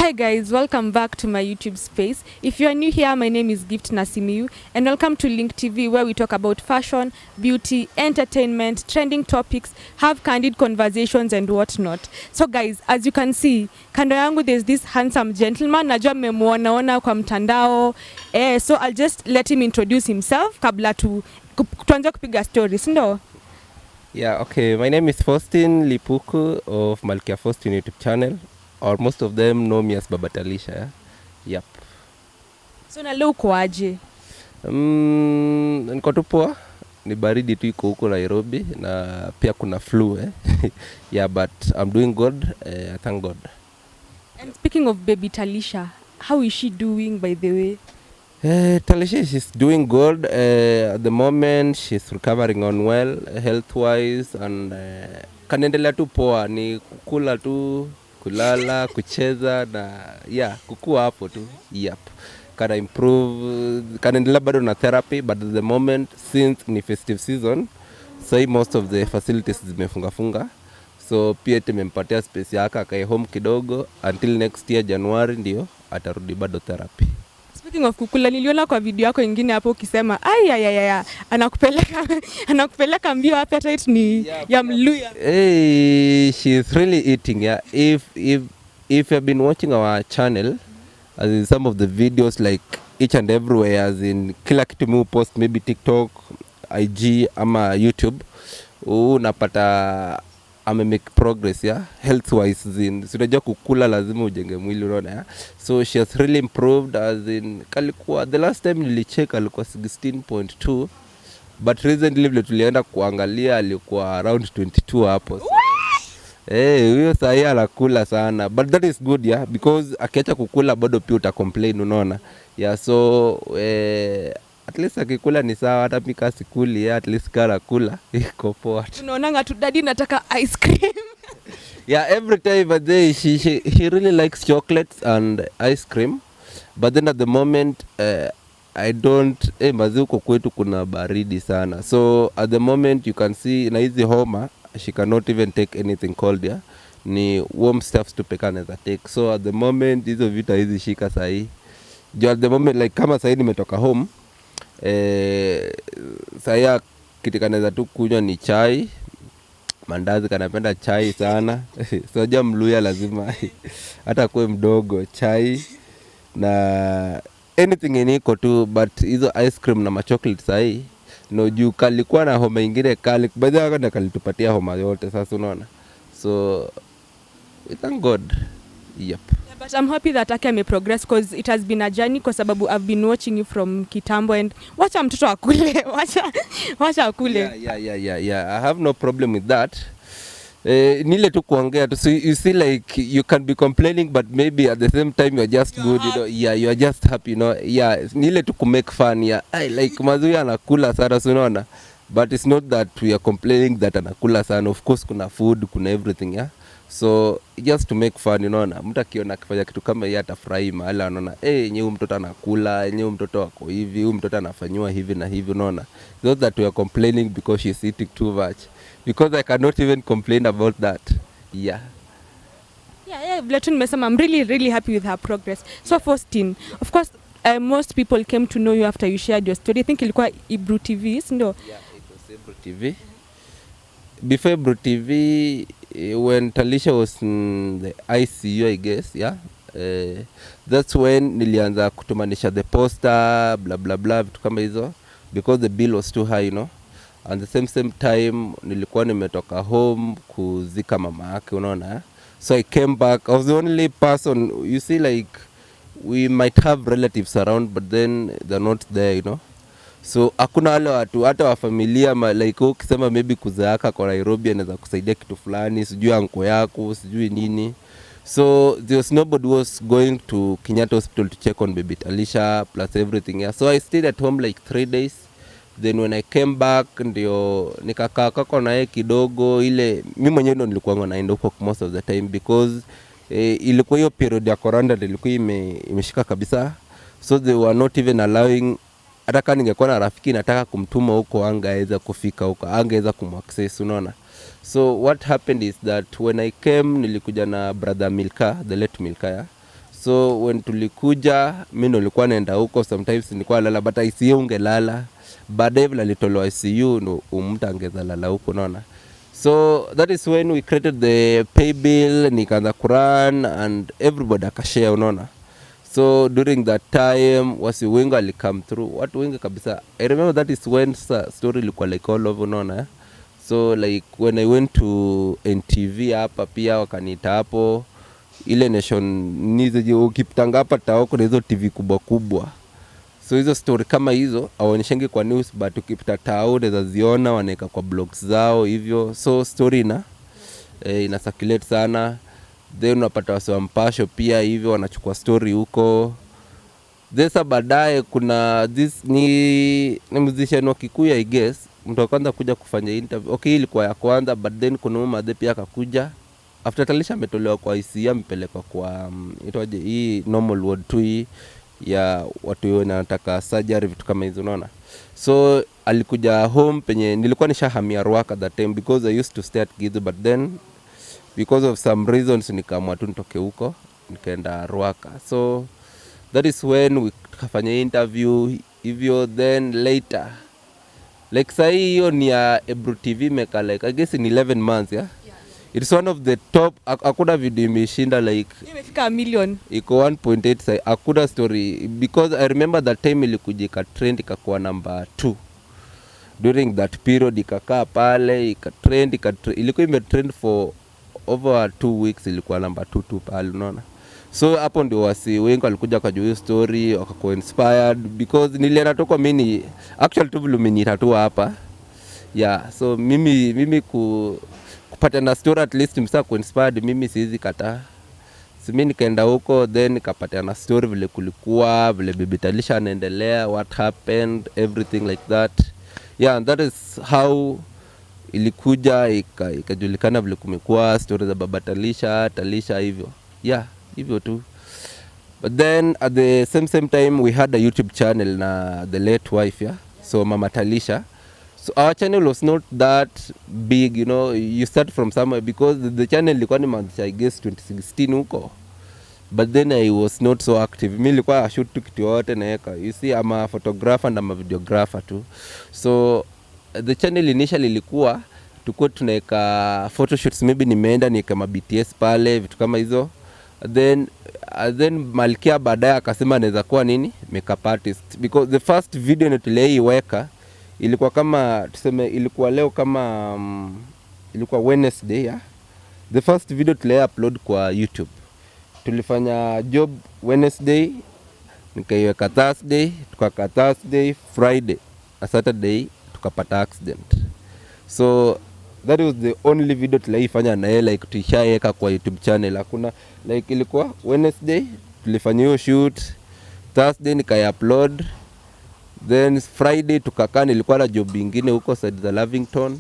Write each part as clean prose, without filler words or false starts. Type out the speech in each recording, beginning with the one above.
Hi guys, welcome back to my YouTube space. If you are new here, my name is Gift Nasimiu and welcome to Link TV, where we talk about fashion, beauty, entertainment, trending topics, have candid conversations and whatnot. So guys, as you can see, kando yangu there's this handsome gentleman, najua mmemuonaona kwa mtandao. So I'll just let him introduce himself kabla tuanze kupiga stories, ndo? Yeah, okay. My name is Faustin Lipuku of Malkia Faustin YouTube channel, or most of them know me as Baba Talisha. Yeah? Yep. So na leo uko aje? Niko tu poa. Ni baridi tu iko huko Nairobi na pia kuna flu Yeah, but I'm doing good. Thank God. And speaking of baby Talisha, how is she doing, by the way? Talisha, she's doing good. At the moment, she's recovering on well, health-wise, and kanaendelea tu poa. Ni kukula tu, kulala, kucheza, na yeah, kukua hapo tu. Yep. Kana improve, kanaendelea bado na therapy, but at the moment, since ni festive season, so most of the facilities zimefunga. So pia tumempatia space yake akae home kidogo until next year January ndio atarudi bado therapy. Speaking of kukula, niliona kwa video yako ingine hapo ukisema anakupeleka mbio appetite ni ya Mluya. Hey, she's really eating. Yeah, if you have been watching our channel, as in some of the videos, like each and everywhere, as in kila kitu mu post, maybe TikTok, IG ama YouTube, unapata make progress, yeah, health wise. Unajua kukula lazima ujenge mwili, unaona, yeah? So she has really improved, as in kalikuwa the last time nilicheck alikuwa 16.2, but recently vile tulienda kuangalia alikuwa around 22 hapo. Huyo sahi anakula sana, but that is good, yeah, because akiacha kukula bado pia uta complain, unaona, yeah. So at least akikula ni sawa, hata mika sikuli, yeah, at least kala kula iko poa. Tunaonanga tu daddy nataka ice cream. Yeah, every time, but he really likes chocolates and ice cream, but then at the moment I don't, mazuko kwetu kuna baridi sana, so at the moment you can see na hizi homa she cannot even take anything cold, yeah, ni warm stuffs tu pekane za take. So at the moment hizo vitu hizi shika sahi at the moment, like kama sahi nimetoka home, sahi kitikaneza tu kunywa ni chai, mandazi, kanapenda chai sana so ja Mluya lazima hata kuwe mdogo chai na anything iniko tu, but hizo ice cream na chocolate sahi no, juu kalikuwa na homa ingine kali baadhi yake kalitupatia homa yote sasa, unaona. So we thank God. Yep. Yeah, but I'm happy that Ake ame progress, because it has been a journey, kwa sababu I've been watching you from kitambo, and wacha mtoto akule wacha akule. Yeah, I have no problem with that. Nile tu kuongea tu, so you see, like you can be complaining, but maybe at the same time you are just good, you know. Yeah, you are just happy, you know. Yeah, nile tu make fun. Yeah, I like Mazuya anakula sana, unaona, but it's not that we are complaining that anakula sana. Of course kuna food, kuna everything, yeah. So just to make fun, unaona, mtu akiona akifanya kitu kama yeye atafurahi, mahali anaona nyewe mtoto anakula, nyewe mtoto wako hivi, huyu mtoto anafanywa hivi na hivi, unaona. Not that we are complaining because she's eating too much, because I cannot even complain about that. Yeah, Blaton nimesema I'm really happy with her progress. So Faustin, of course, most people came to know you after you shared your story. I think ilikuwa Ibru TV, no? Yeah, it was Ibru TV. Before Ibru TV, when Talisha was in the ICU, I guess, yeah. That's when nilianza kutumanisha the poster, blah blah blah, vitu kama hizo, because the bill was too high, you know. And the same time nilikuwa nimetoka home kuzika mama yake, unaona. So I came back. I was the only person, you see, like we might have relatives around, but then they're not there, you know. So hakuna wale watu hata wa familia, like ukisema maybe kuzaaka kwa Nairobi anaweza kusaidia kitu fulani, sijui anko yako, sijui nini. So there was nobody was going to Kenyatta Hospital to check on baby Talisha plus everything, yeah. So I stayed at home like 3 days. Then when I came back ndio nikakaa kako na yeye kidogo. Ile mimi mwenyewe ndo nilikuwa naenda huko most of the time, because ilikuwa hiyo period ya corona ilikuwa imeshika kabisa, so they were not even allowing, hata kama ningekuwa na rafiki nataka kumtuma huko angeweza kufika huko, angeweza kumaccess, unaona. So what happened is that when I came, nilikuja na brother Milka, the late Milka, yeah? So when tulikuja mimi nilikuwa naenda huko, sometimes nilikuwa lala, but ICU ungelala baadaye vile alitolewa ICU ndo mtu angeza lala huko, unaona. So that is when we created the pay bill, nikaanza kurun and everybody akashare, unaona. So during that time wasi wengi ali come through, watu wengi kabisa. I remember that is when story ilikuwa like all over, unaona. So like when I went to NTV hapa pia wakaniita hapo, ile Nation nize ukipitanga hapa Taoko na hizo TV kubwa kubwa. So hizo story kama hizo hawaonyeshangi kwa news, but ukipita Tao unaweza ziona wanaweka kwa blogs zao hivyo. So story ina circulate sana. Then unapata wase wa Mpasho pia hivyo wanachukua story huko. Thesa baadaye kuna this ni musician wa Kikuyu I guess, mtu kwanza kuja kufanya interview. Okay, ilikuwa ya kwanza, but then kuna Madhe pia akakuja. After Talisha ametolewa kwa ICU amepelekwa kwa itwaje hii normal ward 2 ya watu wanataka surgery, vitu kama hizo, unaona. So alikuja home penye nilikuwa nishahamia Ruaka that time because I used to stay at Githu, but then because of some reasons nikaamua tu nitoke huko nikaenda Ruaka. So that is when we kafanya interview hivyo. Then later like sahi hiyo ni ya Ebru TV meka like I guess in 11 months, yeah. It's one of the top. Akuda video imeshinda like imefika 1 million, iko 1.8 sai. Akuda story because I remember that time ilikujika trend ikakuwa number 2 during that period, ikakaa pale ikatrend ilikuwa imetrend for over 2 weeks, ilikuwa number 2 pale, unaona. So hapo ndio wasi wengi walikuja kwa hiyo story wakakuwa inspired because nilienda toka mimi actually tu vile mimi nitatua hapa, yeah. So mimi kupata na story at least msa ku inspired, mimi siwezi kataa. So mimi nikaenda huko, then nikapata na story vile kulikuwa, vile Bibi Talisha anaendelea, what happened, everything like that, yeah. And that is how ilikuja ikajulikana vile kumekuwa story za Baba Talisha hivyo, yeah, hivyo tu. But then at the same time we had a YouTube channel na the late wife, yeah, so Mama Talisha. So our channel was not that big, you know. You start from somewhere because the channel ilikuwa ni month I guess 2016 huko, but then I was not so active. Mimi nilikuwa shoot tu kitu yote naeka, you see I'm a photographer and I'm a videographer too. So the channel initially ilikuwa tuko tunaweka photoshoots, maybe nimeenda ni kama BTS pale vitu kama hizo. Then Malkia baadaye akasema anaweza kuwa nini makeup artist, because the first video niliyoiweka ilikuwa kama tuseme ilikuwa leo kama ilikuwa Wednesday, yeah. The first video tulio upload kwa YouTube tulifanya job Wednesday, nikaiweka Thursday, tukaka Thursday, Friday na Saturday tukapata accident. So that was the only video tulifanya na like tuishaweka kwa YouTube channel. Hakuna like ilikuwa Wednesday tulifanya hiyo shoot, Thursday nikai-upload, then Friday tukakaa nilikuwa na job nyingine huko side za Lavington.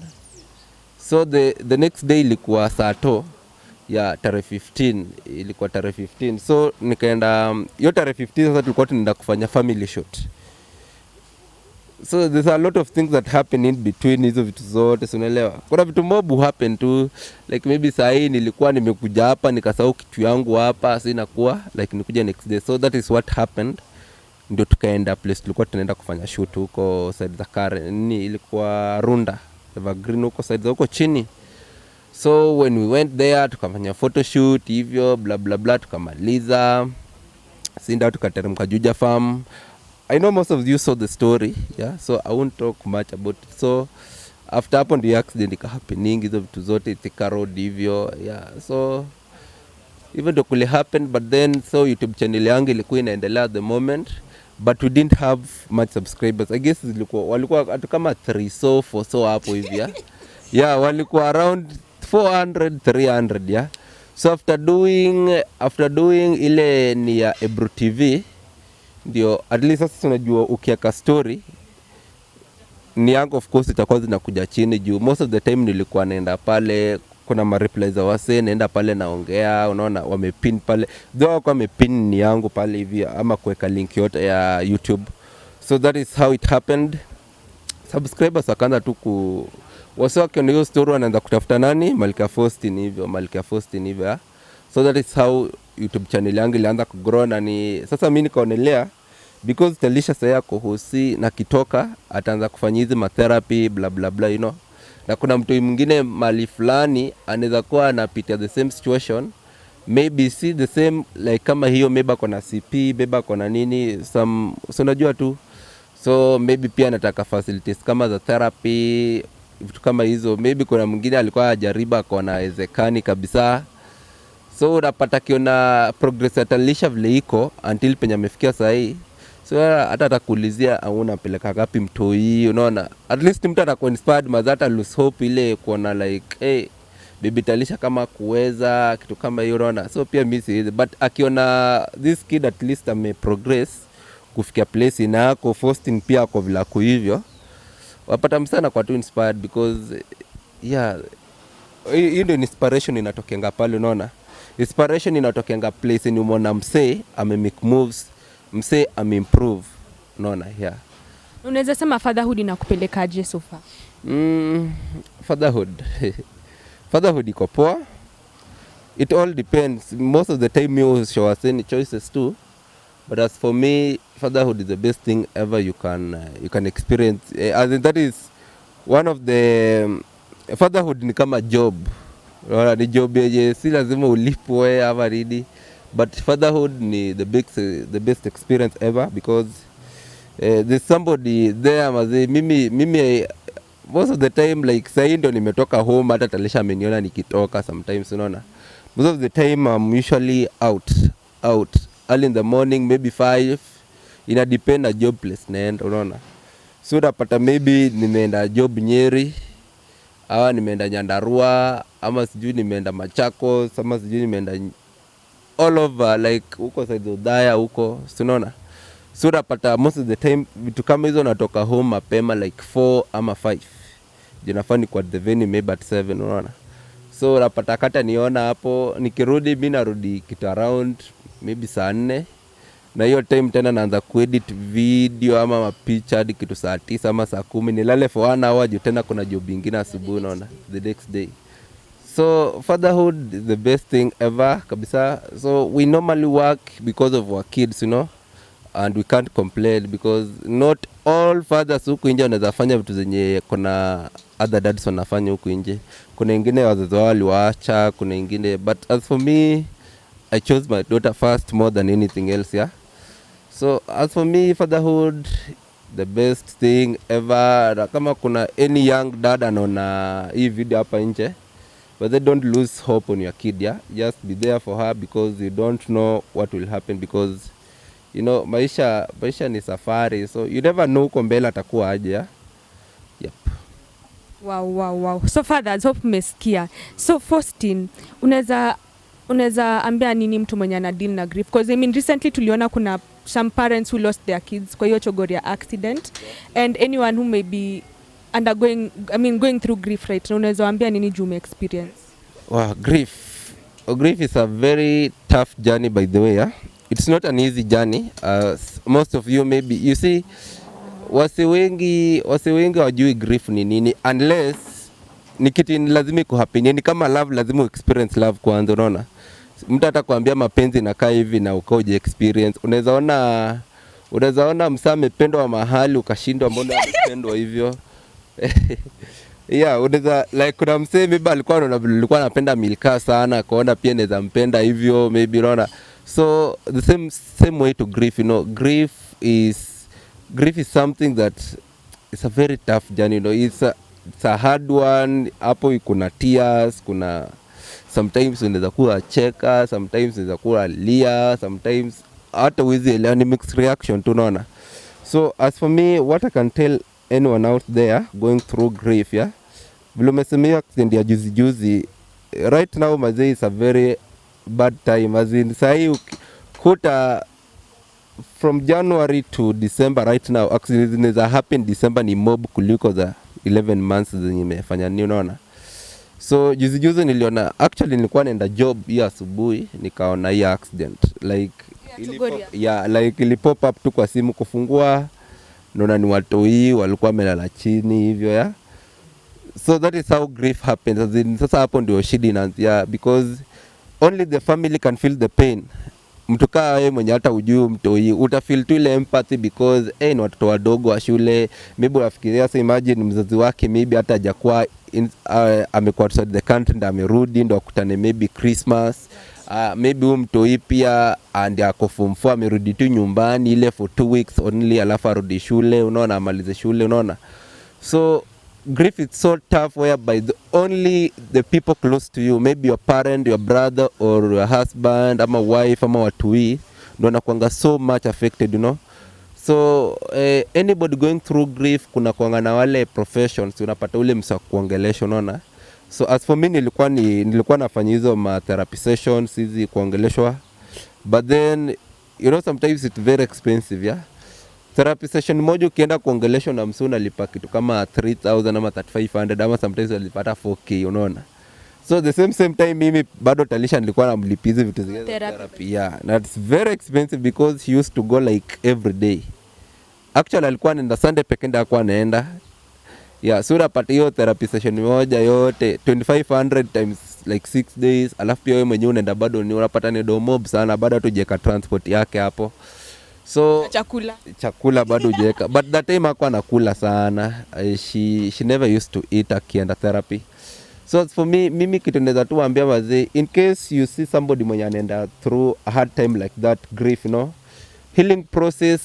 So the next day ilikuwa Sato ya tarehe 15, ilikuwa tarehe 15. So nikaenda hiyo tarehe 15 sasa tulikuwa tunaenda kufanya family shoot. So there's a lot of things that happen in between hizo vitu zote, unaelewa. Kuna vitu mob happen to like maybe saa hii nilikuwa nimekuja hapa nikasahau kitu yangu hapa, sasa inakuwa like nikuja next day. So that is what happened. Ndio tukaenda place tulikuwa tunaenda kufanya shoot huko side za Karen, ilikuwa Runda Evergreen huko side za huko chini. So when we went there tukafanya photo shoot hivyo bla bla bla, tukamaliza sinda tukateremka Juja Farm. I know most of you saw the story, yeah, so I won't talk much about it. So after hapo the accident ika happening hizo vitu zote Thika Road hivyo, yeah. So even though kule happened, but then so YouTube channel yangu ilikuwa inaendelea at the moment, but we didn't have much subscribers. I guess walikuwa kama 3 so 4 so hapo hivi, yeah. Yeah, walikuwa around 400 300, yeah. So after doing ile ni ya Ebru TV, ndio at least sasa unajua ukiaka story ni yangu of course itakuwa zinakuja chini juu most of the time nilikuwa naenda pale, kuna ma replies za wase naenda pale naongea, unaona wamepin pale though kwa wamepin ni yangu pale hivi ama kuweka link yote ya YouTube. So that is how it happened. Subscribers wakaanza tu wase wakiona hiyo story wanaanza kutafuta nani Malkia Faustin hivyo, yeah? So that is how YouTube channel yangu ilianza kugrow, na ni sasa mimi nikaonelea because Talisha sasa yako hosi na kitoka ataanza kufanya hizi therapy bla bla bla, you know, na kuna mtu mwingine mali fulani anaweza kuwa anapitia the same situation, maybe see the same like kama hiyo, maybe kuna CP, maybe kuna nini some, so unajua tu, so maybe pia anataka facilities kama za therapy, vitu kama hizo. Maybe kuna mwingine alikuwa ajariba akaona haiwezekani kabisa, so unapata kiona progress ya Talisha vile iko until penye amefikia sasa hii. So hata atakuulizia au unapeleka ngapi mtoi, unaona, at least mtu atakuwa inspired, mazata lose hope ile kuona like hey baby Talisha kama kuweza kitu kama hiyo, unaona. So pia mimi si, but akiona this kid at least ame progress kufikia place na ako Faustin pia ako vile ako hivyo, wapata msana kwa tu inspired, because yeah, hii ndio inspiration inatokenga pale, unaona. Inspiration inatokenga place ni umeona msee ame make moves, msee ame improve, unaona. Yeah, unaweza sema fatherhood inakupelekaje so far? Fatherhood iko poa. It all depends. Most of the time you show us any choices too, but as for me, fatherhood is the best thing ever you can experience. As in that is one of the fatherhood ni kama job. Ni job yenye si lazima ulipwe ama nini, but fatherhood ni the best experience ever, because there's somebody there maze. Mimi most of the time like sahi ndio nimetoka home, hata Talisha ameniona nikitoka sometimes, unaona. Most of the time I'm usually out early in the morning, maybe 5, ina depend na job place naenda, unaona. So unapata maybe nimeenda job Nyeri, au nimeenda Nyandarua, ama sijui nimeenda Machakos, ama sijui nimeenda all over like huko side Udaya huko, unaona. So unapata most of the time vitu kama hizo natoka home mapema like 4 ama 5. Jinafani kwa the venue maybe at 7, unaona. So unapata kata niona hapo, nikirudi mimi narudi kitu around maybe saa 4. Na hiyo time tena naanza kuedit video ama mapicha hadi kitu saa 9 ama saa 10, nilale for 1 hour juu tena kuna job nyingine asubuhi, unaona, the next day. So fatherhood is the best thing ever kabisa. So we normally work because of our kids, you know, and we can't complain because not all fathers huku nje wanaweza fanya vitu zenye kuna other dads wanafanya huku nje. Kuna wengine wazazi wao waliwaacha, kuna wengine, but as for me I chose my daughter first more than anything else, yeah. So as for me, fatherhood the best thing ever. Kama kuna any young dad anaona hii video hapa nje, but they don't lose hope on your kid, yeah. Just be there for her because you don't know what will happen, because you know maisha ni safari, so you never know uko mbele atakuwa aje, yeah. Yep. Wow. So fathers, hope mmesikia. So Faustin, unaweza ambia nini mtu mwenye ana deal na grief? Because I mean recently tuliona kuna some parents who lost their kids kwa hiyo Chogoria accident, and anyone who may be going through grief right now, unaweza ambia nini juu experience? Wow, grief is a very tough journey, by the way, yeah. It's not an easy journey. Most of you maybe you see wase wengi wajui grief ni nini, unless ni kitu lazima kuhappen. Ni kama love, lazima experience love kwanza, unaona. Mtu atakwambia mapenzi nakaa hivi na ukoje experience. Unaweza ona msaa amependwa mahali ukashindwa mbona amependwa hivyo. Yeah, unaweza like kuna msee maybe alikuwa anapenda Milka sana, akaona pia naweza mpenda hivyo maybe, unaona. So the same way to grief, you know. Grief is something that is a very tough journey, you know. It's a hard one. Hapo kuna tears, kuna sometimes unaweza kuwa cheka, sometimes unaweza kuwa lia, sometimes hata wizi ni mixed reaction, tunaona. So as for me, what I can tell anyone out there going through grief, yeah, vile umesemea accident ya juzi right now mazee is a very bad time, as in sahi kuta from January to December right now, accidents zinaweza happen December ni mob kuliko za 11 months zenye imefanya ni, unaona. So juzi niliona, actually nilikuwa naenda job hii asubuhi nikaona hii accident like ilipop up tu kwa simu, kufungua naona ni watoi walikuwa wamelala chini hivyo, yeah. So that is how grief happens. As in, sasa hapo ndio shida inaanzia, because only the family can feel the pain. Mtu kaa wewe mwenye hata ujui mtoi utafeel tu ile empathy because ni watoto wadogo wa shule, maybe unafikiria sasa, imagine mzazi wake maybe hata hajakuwa amekuwa outside the country ndo amerudi ndo akutane maybe Christmas, maybe huyu mtoi pia and ako form 4 amerudi tu nyumbani ile for 2 weeks only, alafu arudi shule, unaona, amalize shule, unaona. So grief is so tough whereby only the people close to you, maybe your parent, your brother or your husband ama wife ama watui ndo wanakuanga so much affected, you know. So anybody going through grief, kuna kuanga na wale professions unapata ule msa kuongelesha, unaona. So as for me nilikuwa nafanya hizo ma therapy sessions hizi kuongeleshwa, but then you know sometimes it's very expensive, yeah. Therapy session moja ukienda kuongeleshwa na msuu unalipa kitu kama 3000 ama 3500 ama sometimes unalipata 4k, unaona. So the same time mimi bado Talisha nilikuwa namlipizi vitu zingine therapy. Yeah, that's very expensive because he used to go like every day. Actually alikuwa anaenda Sunday pekee ndio alikuwa anaenda. Yeah, so unapata hiyo therapy session moja yote 2500 times like 6 days, alafu pia wewe mwenyewe unaenda bado ni unapata ni domob sana, bado tujeka transport yake hapo. So chakula bado hujeka, but that time hakuwa anakula sana. She never used to eat akienda therapy. So for me, mimi kitu naweza tu waambia wazee, in case you see somebody mwenye anaenda through a hard time like that, grief, you know, healing process,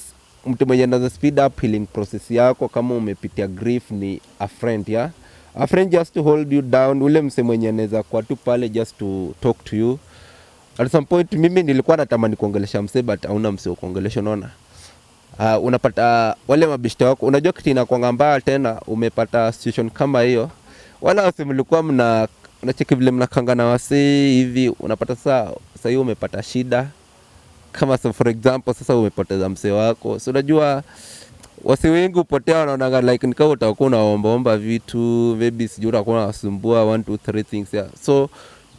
mtu mwenye anaza speed up healing process yako kama umepitia grief ni a friend, yeah. A friend just to hold you down, ule mse mwenye anaweza kwa tu pale just to talk to you. At some point mimi nilikuwa natamani kuongelesha mse but hauna mse kuongelesha, unaona. Unapata wale mabishte wako, unajua kitu inakuanga mbaya tena, umepata situation kama hiyo, wala wase mlikuwa unacheki vile mnakangana wase hivi, unapata sasa hiyo umepata shida kama so for example sasa umepoteza mse wako. So unajua wase wengi upotea wanaona like nikao utakuwa unaomba vitu, maybe sijui utakuwa unasumbua 1 2 3 things, yeah. So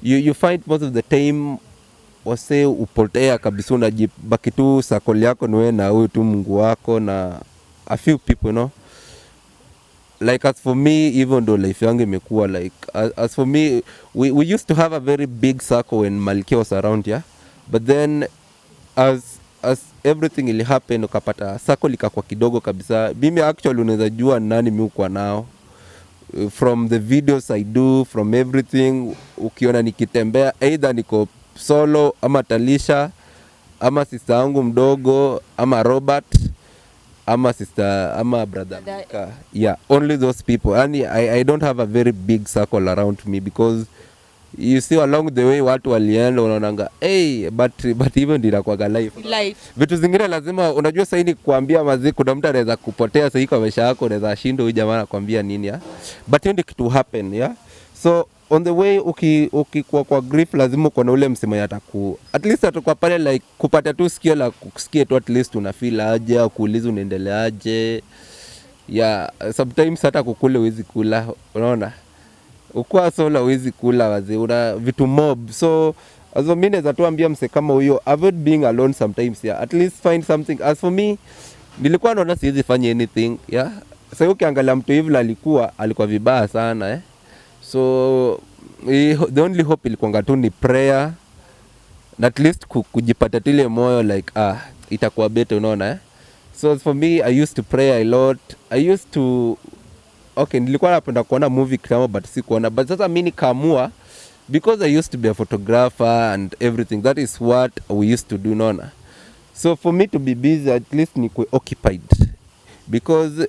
you find most of the time wase upotea kabisa, unajibaki tu circle yako ni wewe na huyu tu Mungu wako na a few people, you know. Like as for me, even though life yangu imekuwa like as for me, we used to have a very big circle when Malkia was around, yeah. But then as everything will happen, ukapata circle ikakuwa kidogo kabisa. Mimi actually unaweza jua nani mimi uko nao from the videos I do, from everything. Ukiona nikitembea either niko solo ama Talisha ama sister yangu mdogo ama Robert ama sister ama brother Mika. Yeah, only those people. And I don't have a very big circle around me because you see along the way watu walienda unaonanga but even ndira kwa life. Vitu zingine lazima unajua sasa ni kuambia mazi, kuna mtu anaweza kupotea sasa kwa maisha yako, unaweza shinda huyu jamaa anakuambia nini, ya. But ndio kitu happen, yeah. So on the way kwa grief lazima uko na ule msemo yataku at least atakuwa pale like kupata tu sikio la kusikia tu at least una feel aje au kuuliza unaendeleaje. Yeah, sometimes hata kukula huwezi kula, unaona. Ukua solo huwezi kula wazee, una vitu mob. So as for me naweza tuambia mse kama huyo avoid being alone sometimes, yeah. At least find something. As for me nilikuwa naona siwezi fanya anything, yeah. Sasa ukiangalia mtu hivi alikuwa vibaya sana, eh. So the only hope ilikuwa tu ni prayer, at least kujipata tile moyo like itakuwa better, unaona, eh. So for me I used to pray a lot. I used to nilikuwa napenda kuona movie kama but si kuona, but sasa mimi nikaamua because I used to be a photographer and everything, that is what we used to do, unaona. So for me to be busy at least ni occupied because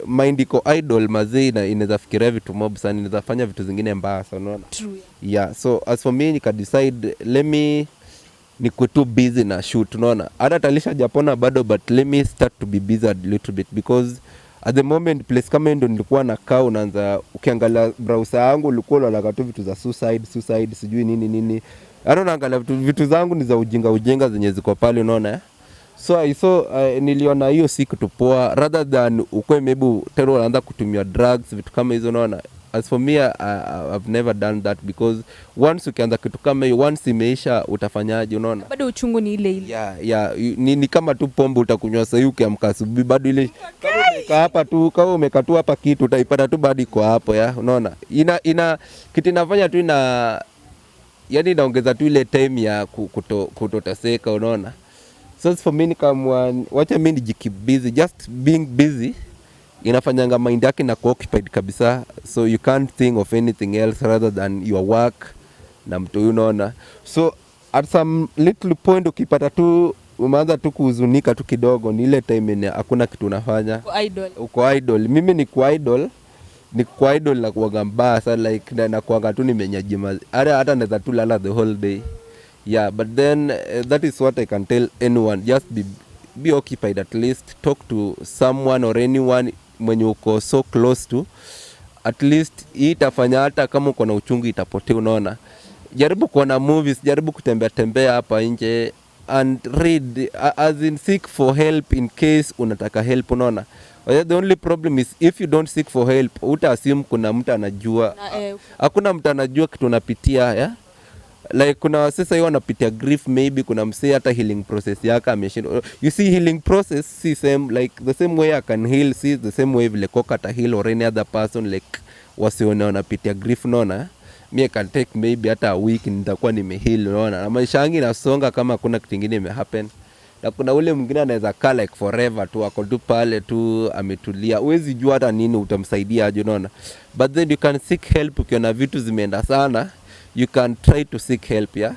mind iko idle mazee inaweza fikiria vitu mob sana, inaweza fanya vitu zingine mbaya sana, unaona. True. Yeah, so as for me nika decide let me niko too busy na shoot, unaona. Hata Talisha Japona bado, but let me start to be busy a little bit because at the moment place kama ndo nilikuwa nakaa, unaanza ukiangalia browser yangu ulikuwa unaona tu vitu za suicide sijui nini. Naangalia vitu zangu ni za ujinga zenye ziko pale, unaona. So niliona hiyo siku tupoa rather than ukwe maybe tena unaanza kutumia drugs vitu kama hizo, unaona. As for me I've never done that because once ukianza kitu kama hiyo, once imeisha utafanyaje, unaona. Bado uchungu ni ile. Yeah, ni kama tu pombe utakunywa sasa hivi ukiamka asubuhi bado ile kama hapa tu, kama umekatua hapa kitu utaipata tu bado iko hapo, ya, unaona. Ina kitu inafanya tu yani inaongeza tu ile time ya kutoteseka, unaona. So for me nikamwa wacha mimi nijikeep busy, just being busy inafanyanga mind yake na occupied kabisa, so you can't think of anything else rather than your work na mtu, unaona. So at some little point ukipata tu umeanza tu kuhuzunika tu kidogo, ni ile time hakuna kitu unafanya, uko idle. Mimi ni kwa idle na kuwaga mbaya sana, like na kuwaga tu nimenyajima, hata naweza tu lala the whole day. Yeah, but then that is what I can tell anyone, just be occupied, at least talk to someone or anyone mwenye uko so close to, at least hii itafanya hata kama uko na uchungu itapotea, unaona. Jaribu kuona movies, jaribu kutembea hapa nje and read, as in seek for help in case unataka help, unaona. The only problem is if you don't seek for help, uta assume kuna mtu anajua. Hakuna mtu anajua kitu unapitia, yeah? Like kuna sasa hiyo anapitia grief, maybe kuna msee hata healing process yake ameshinda. You see, healing process si same, like the same way I can heal, see the same way vile Coca ata heal or any other person, like wasione wanapitia grief, unaona. Me can take maybe hata a week nitakuwa nimeheal, unaona. Na maisha yangu inasonga kama kuna kitu kingine imehappen. Na kuna ule mwingine anaweza kaa like forever tu, ako tu pale tu ametulia, huwezi jua hata nini utamsaidia aje, unaona. But then you can seek help ukiona vitu zimeenda sana, you can try to seek help, yeah.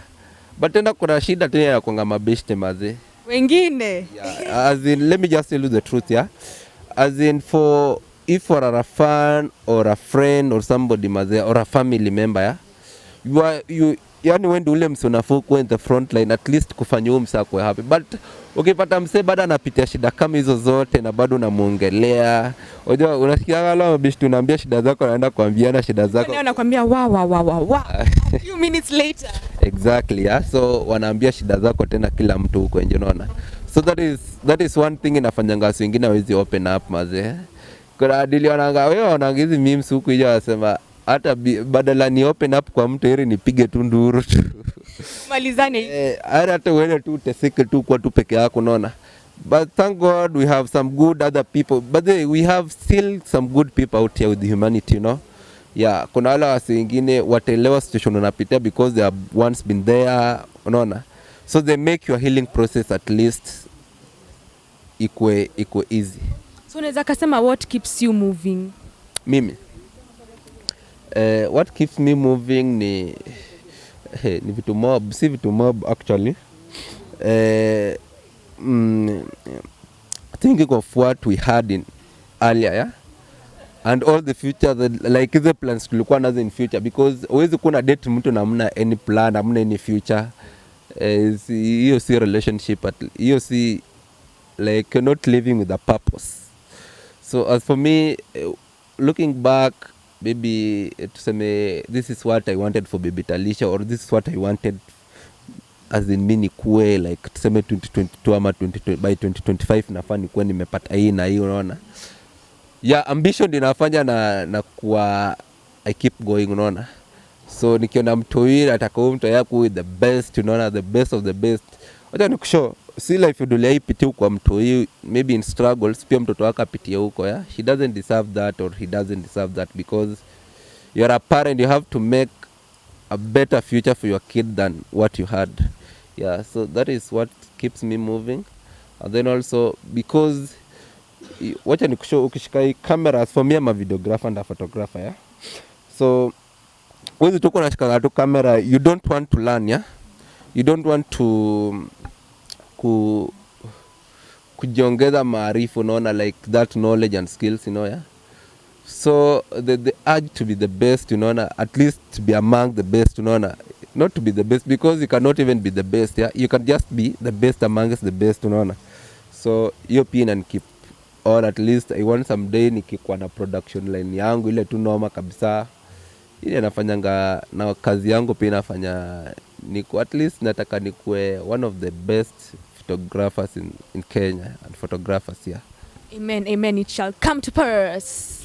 But tena kuna shida tena ya kuanga mabeshte maze wengine, yeah. As in, let me just tell you the truth, yeah. As in, if for a fan or a friend or somebody maze or a family member, yeah, yani wende ule mse unafaa kuwa in the front line, at least kufanya huo mse akwe happy. But ukipata mse bado anapitia shida kama hizo zote na bado unamuongelea, unajua unasikia wala mabishtu unaambia shida zako, anaenda kuambiana shida zako, anakuambia wa a few minutes later. Exactly, yeah. So wanaambia shida zako tena kila mtu huko nje, unaona. So that is one thing inafanyanga watu wengine hawezi open up maze. Kuna adili wanaanga wewe wanaanga hizi memes huko hiyo, wasema hata badala ni open up kwa mtu heri nipige tu nduru tu malizane, hata wewe tu teseke tu kwa tu peke yako, unaona. But thank God we have some good other people, but we have still some good people out here with the humanity, you know. Yeah, kuna wale wasi wengine wataelewa situation unapitia because they have once been there, unaona. So they make your healing process at least ikwe easy. So unaweza kusema what keeps you moving? Mimi what keeps me moving ni vitu mob, si vitu mob actually. Thinking of what we had in earlier, yeah? And all the future, like the plans tulikuwa nazo in future, because huwezi kuna date mtu na mna any plan, hamna any future. Hiyo si relationship, hiyo si like you're not living with a purpose. So as for me, looking back, maybe tuseme this is what I wanted for Baby Talisha, or this is what I wanted as in mini kue, like tuseme 2022 ama 2020, by 2025 nafaa nikuwe nimepata hii na hii, unaona. Yeah, ambition inafanya na kuwa I keep going, unaona. So nikiona mtu yule atakao mtu yako the best, unaona, the best of the best. Wacha nikushow, si life dunia hii pitia kwa mtu huyu, maybe in struggles, pia mtoto wako apitie huko, yeah. She doesn't deserve that, or he doesn't deserve that, because you're a parent, you have to make a better future for your kid than what you had. Yeah, so that is what keeps me moving. And then also because wacha nikushow, ukishika hii camera, for me I'm a videographer and a photographer, yeah. So when you talk on a camera, you don't want to learn, yeah. You don't want to kujiongeza maarifa, unaona, like that knowledge and skills, you know, yeah. So the urge to be the best, unaona, at least to be among the best, unaona, not to be the best because you cannot even be the best, yeah. You can just be the best amongst the best, unaona. So hiyo pia inanikeep, or at least I want someday nikikuwa na production line yangu ile tu noma kabisa, ile nafanyanga na kazi yangu pia nafanya niko, at least nataka nikuwe one of the best photographers in Kenya and photographers, yeah. Amen, amen, it shall come to pass.